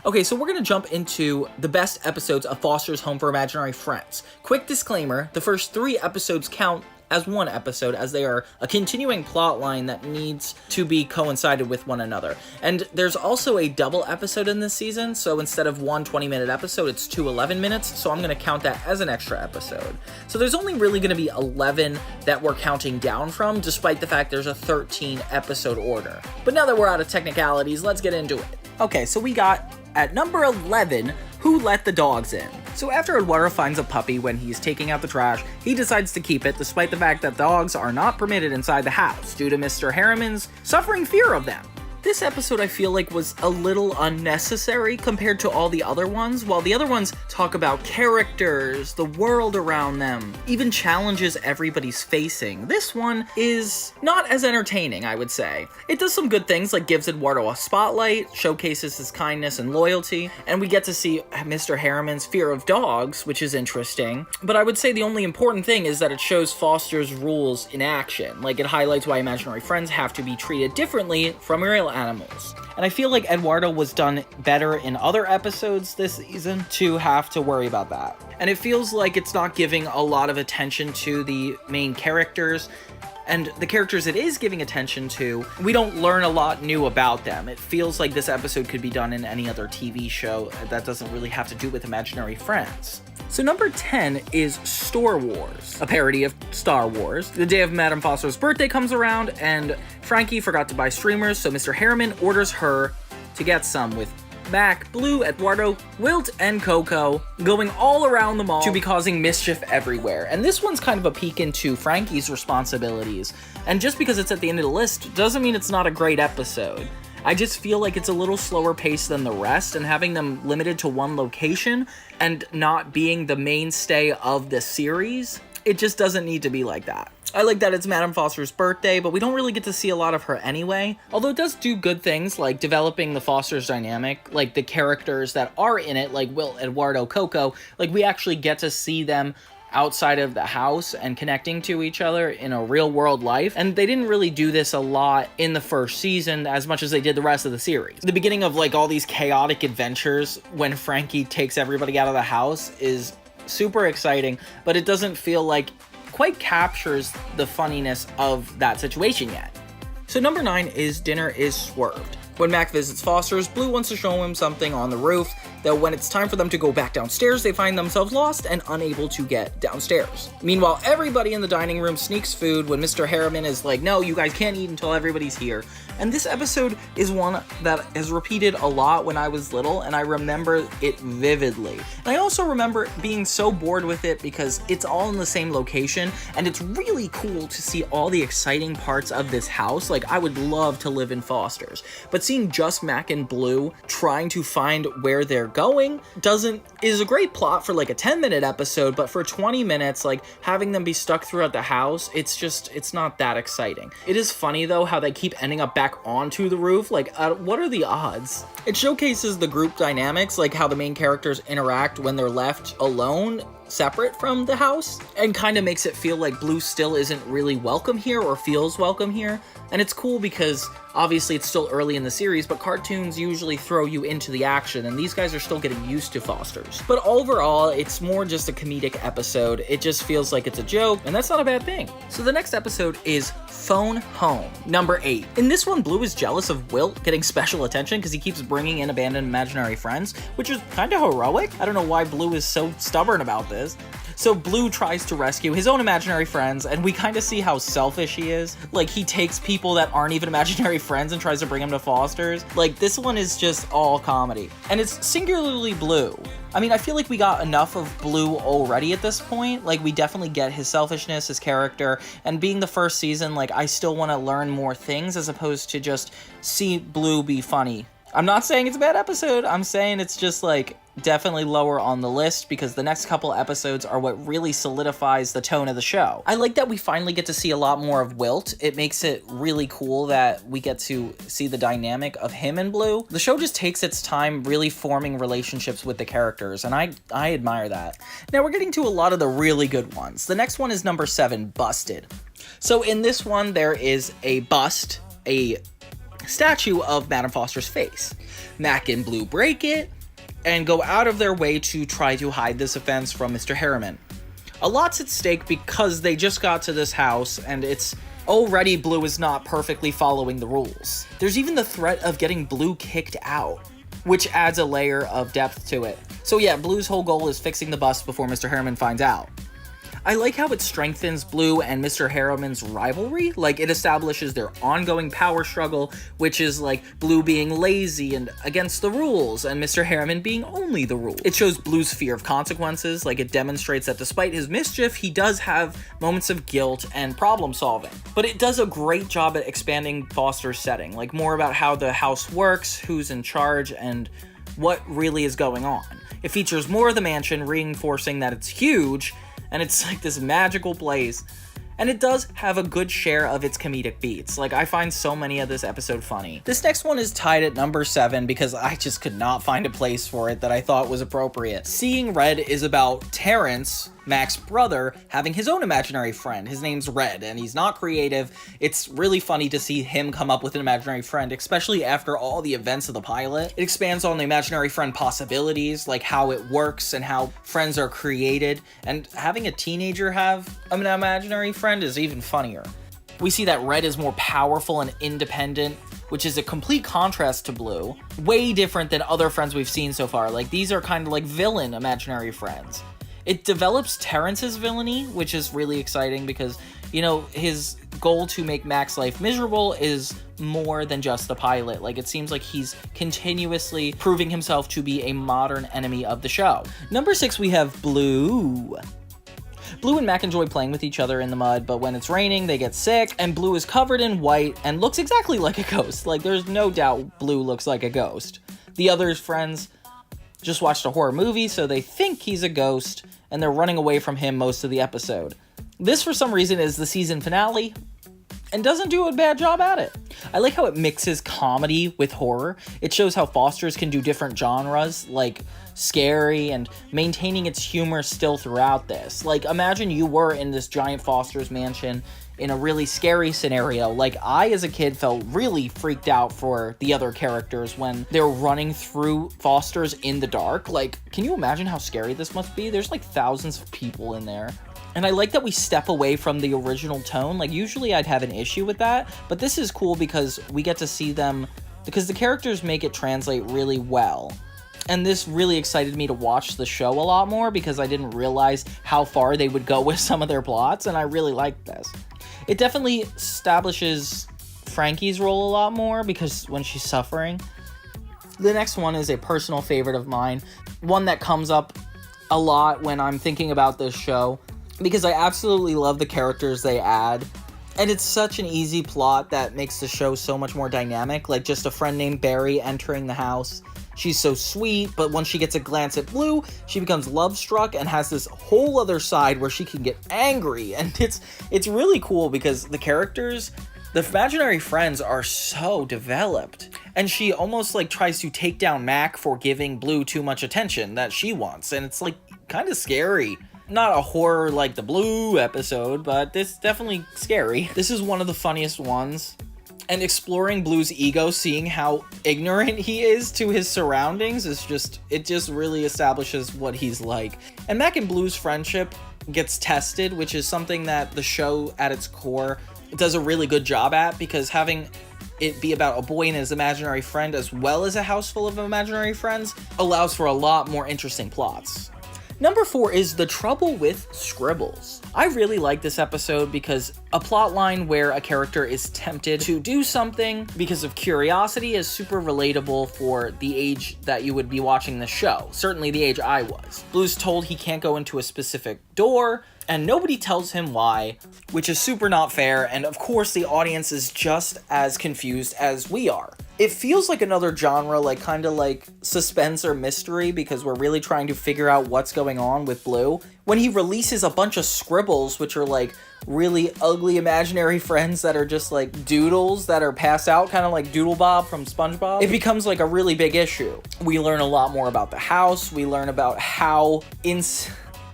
Okay, so we're gonna jump into the best episodes of Foster's Home for Imaginary Friends. Quick disclaimer, the first 3 episodes count as one episode, as they are a continuing plot line that needs to be coincided with one another. And there's also a double episode in this season, so instead of one 20-minute episode, it's 2 11 minutes, so I'm going to count that as an extra episode. So there's only really going to be 11 that we're counting down from, despite the fact there's a 13 episode order. But now that we're out of technicalities, let's get into it. Okay, so we got, at number 11, Who Let the Dogs In? So after Eduardo finds a puppy when he's taking out the trash, he decides to keep it despite the fact that dogs are not permitted inside the house due to Mr. Harriman's suffering fear of them. This episode I feel like was a little unnecessary compared to all the other ones. While the other ones talk about characters, the world around them, even challenges everybody's facing, this one is not as entertaining, I would say. It does some good things like gives Eduardo a spotlight, showcases his kindness and loyalty, and we get to see Mr. Harriman's fear of dogs, which is interesting. But I would say the only important thing is that it shows Foster's rules in action. Like, it highlights why imaginary friends have to be treated differently from real animals. And I feel like Eduardo was done better in other episodes this season to have to worry about that. And it feels like it's not giving a lot of attention to the main characters, and the characters it is giving attention to, we don't learn a lot new about them. It feels like this episode could be done in any other TV show that doesn't really have to do with imaginary friends. So number 10 is Store Wars, a parody of Star Wars. The day of Madame Foster's birthday comes around, and Frankie forgot to buy streamers, so Mr. Harriman orders her to get some, with Mac, Blue, Eduardo, Wilt, and Coco going all around the mall to be causing mischief everywhere. And this one's kind of a peek into Frankie's responsibilities. And just because it's at the end of the list doesn't mean it's not a great episode. I just feel like it's a little slower paced than the rest, and having them limited to one location and not being the mainstay of the series, it just doesn't need to be like that. I like that it's Madame Foster's birthday, but we don't really get to see a lot of her anyway. Although it does do good things, like developing the Foster's dynamic, like the characters that are in it, like Wilt, Eduardo, Coco, like we actually get to see them outside of the house and connecting to each other in a real world life. And they didn't really do this a lot in the first season as much as they did the rest of the series. The beginning of like all these chaotic adventures when Frankie takes everybody out of the house is super exciting, but it doesn't feel like quite captures the funniness of that situation yet. So number 9 is Dinner is Swerved. When Mac visits Foster's, Blue wants to show him something on the roof, though when it's time for them to go back downstairs, they find themselves lost and unable to get downstairs. Meanwhile, everybody in the dining room sneaks food when Mr. Harriman is like, no, you guys can't eat until everybody's here. And this episode is one that has repeated a lot when I was little, and I remember it vividly. And I also remember being so bored with it because it's all in the same location, and it's really cool to see all the exciting parts of this house. Like, I would love to live in Foster's. But seeing just Mac and Blue trying to find where they're going is a great plot for like a 10-minute episode, but for 20 minutes, like having them be stuck throughout the house, it's not that exciting. It is funny though how they keep ending up back onto the roof. Like, what are the odds? It showcases the group dynamics, like how the main characters interact when they're left alone, separate from the house, and kind of makes it feel like Blue still isn't really welcome here or feels welcome here. And it's cool because obviously it's still early in the series, but cartoons usually throw you into the action, and these guys are still getting used to Foster's. But overall, it's more just a comedic episode. It just feels like it's a joke, and that's not a bad thing. So the next episode is Phone Home, number 8. In this one, Blue is jealous of Wilt getting special attention because he keeps bringing in abandoned imaginary friends, which is kind of heroic. I don't know why Blue is so stubborn about this. So Blue tries to rescue his own imaginary friends, and we kind of see how selfish he is. Like, he takes people that aren't even imaginary friends and tries to bring them to Foster's. Like, this one is just all comedy. And it's singularly Blue. I mean, I feel like we got enough of Blue already at this point. Like, we definitely get his selfishness, his character, and being the first season, like, I still want to learn more things as opposed to just see Blue be funny. I'm not saying it's a bad episode. I'm saying it's just, like, definitely lower on the list because the next couple episodes are what really solidifies the tone of the show. I like that we finally get to see a lot more of Wilt. It makes it really cool that we get to see the dynamic of him and Blue. The show just takes its time really forming relationships with the characters, and I admire that. Now we're getting to a lot of the really good ones. The next one is number 7, Busted. So in this one, there is a bust, a statue of Madame Foster's face. Mac and Blue break it, and go out of their way to try to hide this offense from Mr. Harriman. A lot's at stake because they just got to this house, and it's already Blue is not perfectly following the rules. There's even the threat of getting Blue kicked out, which adds a layer of depth to it. So yeah, Blue's whole goal is fixing the bus before Mr. Harriman finds out. I like how it strengthens Blue and Mr. Harriman's rivalry. Like, it establishes their ongoing power struggle, which is like Blue being lazy and against the rules, and Mr. Harriman being only the rule. It shows Blue's fear of consequences. Like, it demonstrates that despite his mischief, he does have moments of guilt and problem solving. But it does a great job at expanding Foster's setting, like more about how the house works, who's in charge, and what really is going on. It features more of the mansion, reinforcing that it's huge, and it's like this magical place. And it does have a good share of its comedic beats. Like, I find so many of this episode funny. This next one is tied at number 7 because I just could not find a place for it that I thought was appropriate. Seeing Red is about Terrence, Mac's brother, having his own imaginary friend. His name's Red, and he's not creative. It's really funny to see him come up with an imaginary friend, especially after all the events of the pilot. It expands on the imaginary friend possibilities, like how it works and how friends are created, and having a teenager have an imaginary friend is even funnier. We see that Red is more powerful and independent, which is a complete contrast to Blue. Way different than other friends we've seen so far. Like, these are kind of like villain imaginary friends. It develops Terrence's villainy, which is really exciting because, you know, his goal to make Mac's life miserable is more than just the pilot. Like, it seems like he's continuously proving himself to be a modern enemy of the show. Number 6, we have Blue. Blue and Mac enjoy playing with each other in the mud, but when it's raining, they get sick, and Blue is covered in white and looks exactly like a ghost. Like, there's no doubt Blue looks like a ghost. The other friends just watched a horror movie, so they think he's a ghost, and they're running away from him most of the episode. This, for some reason, is the season finale, and doesn't do a bad job at it. I like how it mixes comedy with horror. It shows how Foster's can do different genres, like scary, and maintaining its humor still throughout this. Like, imagine you were in this giant Foster's mansion in a really scary scenario. Like, I, as a kid, felt really freaked out for the other characters when they're running through Foster's in the dark. Like, can you imagine how scary this must be? There's like thousands of people in there. And I like that we step away from the original tone. Like, usually I'd have an issue with that, but this is cool because we get to see them, because the characters make it translate really well. And this really excited me to watch the show a lot more because I didn't realize how far they would go with some of their plots, and I really liked this. It definitely establishes Frankie's role a lot more because when she's suffering. The next one is a personal favorite of mine, one that comes up a lot when I'm thinking about this show, because I absolutely love the characters they add. And it's such an easy plot that makes the show so much more dynamic, like just a friend named Barry entering the house. She's so sweet, but once she gets a glance at Blue, she becomes love-struck and has this whole other side where she can get angry. And it's really cool because the characters, the imaginary friends, are so developed. And she almost like tries to take down Mac for giving Blue too much attention that she wants. And it's like kind of scary. Not a horror like the Blue episode, but it's definitely scary. This is one of the funniest ones. And exploring Blue's ego, seeing how ignorant he is to his surroundings, it just really establishes what he's like. And Mac and Blue's friendship gets tested, which is something that the show at its core does a really good job at, because having it be about a boy and his imaginary friend as well as a house full of imaginary friends allows for a lot more interesting plots. Number 4 is the trouble with scribbles. I really like this episode because a plot line where a character is tempted to do something because of curiosity is super relatable for the age that you would be watching the show. Certainly the age I was. Blue's told he can't go into a specific door, and nobody tells him why, which is super not fair, and of course the audience is just as confused as we are. It feels like another genre, like kind of like suspense or mystery, because we're really trying to figure out what's going on with Blue. When he releases a bunch of scribbles, which are like really ugly imaginary friends that are just like doodles that are passed out, kind of like Doodle Bob from SpongeBob, it becomes like a really big issue. We learn a lot more about the house. We learn about how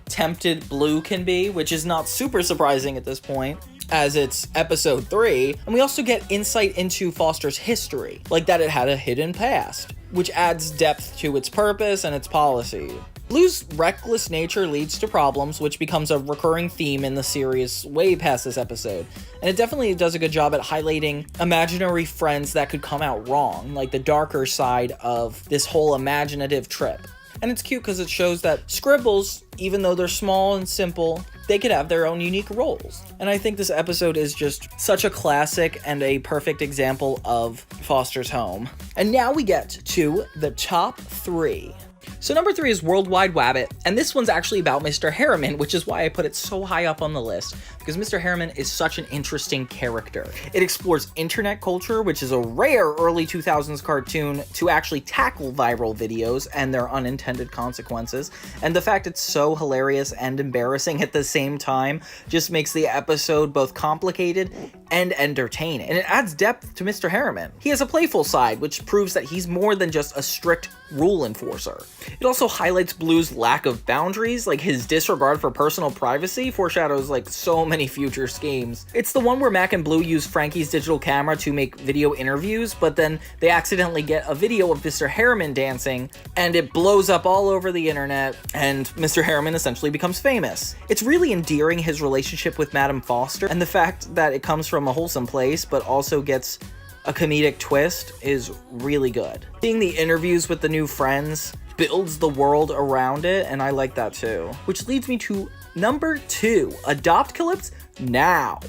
tempted Blue can be, which is not super surprising at this point, as it's episode 3, and we also get insight into Foster's history, like that it had a hidden past. which adds depth to its purpose and its policy. Blue's reckless nature leads to problems, which becomes a recurring theme in the series way past this episode. And it definitely does a good job at highlighting imaginary friends that could come out wrong, like the darker side of this whole imaginative trip. And it's cute because it shows that scribbles, even though they're small and simple, they could have their own unique roles. And I think this episode is just such a classic and a perfect example of Foster's Home. And now we get to the top 3. So number 3 is Worldwide Wabbit, and this one's actually about Mr. Harriman, which is why I put it so high up on the list, because Mr. Harriman is such an interesting character. It explores internet culture, which is a rare early 2000s cartoon to actually tackle viral videos and their unintended consequences, and the fact it's so hilarious and embarrassing at the same time just makes the episode both complicated and entertaining, and it adds depth to Mr. Harriman. He has a playful side, which proves that he's more than just a strict rule enforcer. It also highlights Blue's lack of boundaries, like his disregard for personal privacy foreshadows like so many future schemes. It's the one where Mac and Blue use Frankie's digital camera to make video interviews, but then they accidentally get a video of Mr. Harriman dancing, and it blows up all over the internet, and Mr. Harriman essentially becomes famous. It's really endearing, his relationship with Madame Foster, and the fact that it comes from a wholesome place, but also gets a comedic twist is really good. Seeing the interviews with the new friends builds the world around it, and I like that too. Which leads me to number 2, Adopcalypse Now.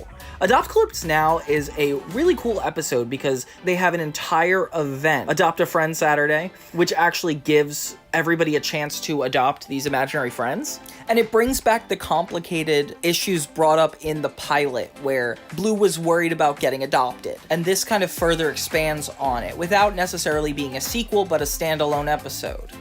Adopcalypse Now is a really cool episode because they have an entire event, Adopt a Friend Saturday, which actually gives everybody a chance to adopt these imaginary friends. And it brings back the complicated issues brought up in the pilot where Blue was worried about getting adopted. And this kind of further expands on it without necessarily being a sequel, but a standalone episode.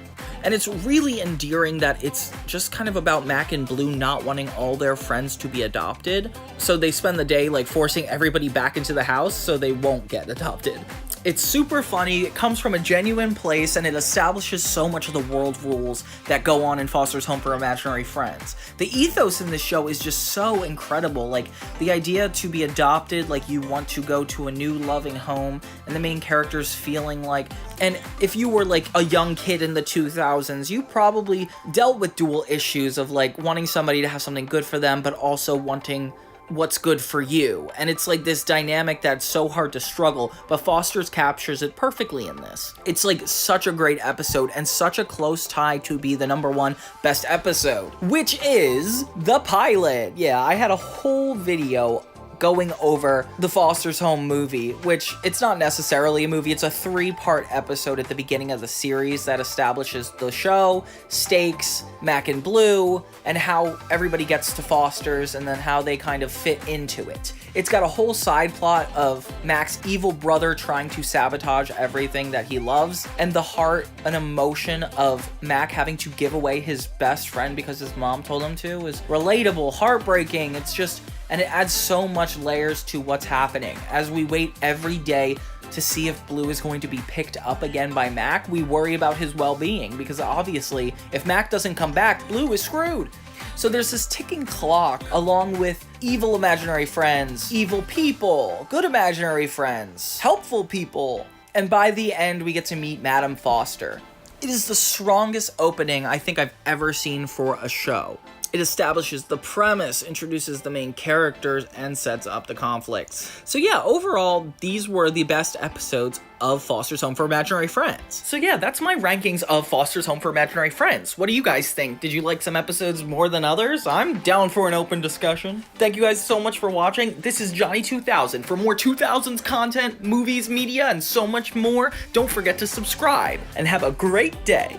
And it's really endearing that it's just kind of about Mac and Blue not wanting all their friends to be adopted. So they spend the day like forcing everybody back into the house so they won't get adopted. It's super funny, it comes from a genuine place, and it establishes so much of the world rules that go on in Foster's Home for Imaginary Friends. The ethos in this show is just so incredible, like the idea to be adopted, like you want to go to a new loving home, and the main character's feeling like, and if you were like a young kid in the 2000s, you probably dealt with dual issues of like wanting somebody to have something good for them, but also wanting what's good for you. And it's like this dynamic that's so hard to struggle, but Foster's captures it perfectly in this. It's like such a great episode and such a close tie to be the number 1 best episode, which is the pilot. Yeah, I had a whole video going over the Foster's Home movie, which it's not necessarily a movie, it's a 3-part episode at the beginning of the series that establishes the show, stakes, Mac and Blue, and how everybody gets to Foster's and then how they kind of fit into it. It's got a whole side plot of Mac's evil brother trying to sabotage everything that he loves, and the heart and emotion of Mac having to give away his best friend because his mom told him to is relatable, heartbreaking. It's just, and it adds so much layers to what's happening. As we wait every day to see if Blue is going to be picked up again by Mac, we worry about his well-being, because obviously, if Mac doesn't come back, Blue is screwed. So there's this ticking clock, along with evil imaginary friends, evil people, good imaginary friends, helpful people, and by the end, we get to meet Madame Foster. It is the strongest opening I think I've ever seen for a show. It establishes the premise, introduces the main characters, and sets up the conflicts. So yeah, overall, these were the best episodes of Foster's Home for Imaginary Friends. So yeah, that's my rankings of Foster's Home for Imaginary Friends. What do you guys think? Did you like some episodes more than others? I'm down for an open discussion. Thank you guys so much for watching. This is Johnny 2000. For more 2000s content, movies, media, and so much more, don't forget to subscribe, and have a great day.